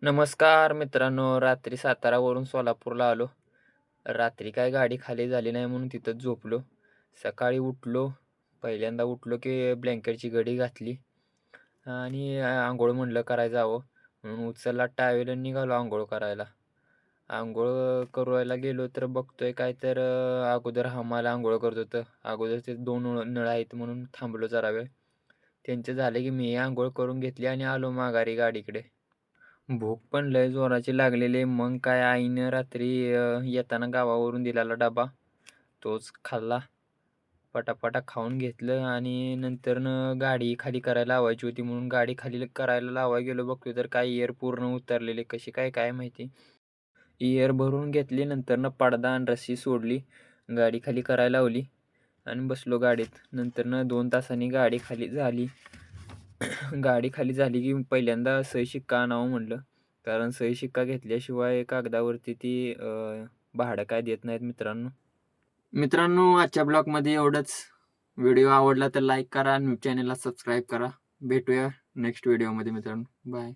नमस्कार मित्रांनो. रात्री सातारावरून सोलापूरला आलो. रात्री काय गाडी खाली झाली नाही म्हणून तिथंच झोपलो. सकाळी उठलो. पहिल्यांदा उठलो की ब्लँकेटची घडी घातली आणि अंघोळ म्हणलं करायला जावं म्हणून उचलला टॉवेल आणि निघालो अंघोळ करायला. अंघोळ करायला गेलो तर बघतोय काय तर अगोदर हमाला अंघोळ करत होतं. अगोदर ते 2 नळ आहेत म्हणून थांबलो जरा वेळ. त्यांचे झाले की मी अंघोळ करून घेतली आणि आलो माघारी गाडीकडे. भूक पण लय जोराची लागलेली. मग काय आईनं रात्री येताना गावावरून दिलेला डबा, तोच खाल्ला. पटापटा खाऊन घेतलं आणि नंतरनं गाडी खाली करायला लावायची होती म्हणून गाडी खाली करायला लावायला गेलो. बघतोय तर काय एअर पूर्ण उतरलेली. कशी काय, काय माहिती. एअर भरून घेतली. नंतरनं पडदा आणि रस्सी सोडली. गाडी खाली करायला लावली आणि बसलो गाडीत. नंतरनं 2 तासांनी गाडी खाली झाली. गाडी खाली झाली की पहिल्यांदा सही शिक्का आणावं म्हटलं. कारण सही शिक्का घेतल्याशिवाय कागदावरती ती भाडं काय देत नाहीत मित्रांनो. मित्रांनो, आजच्या ब्लॉगमध्ये एवढंच. व्हिडिओ आवडला तर लाईक करा आणि चॅनलला सबस्क्राईब करा. भेटूया नेक्स्ट व्हिडिओमध्ये मित्रांनो. बाय.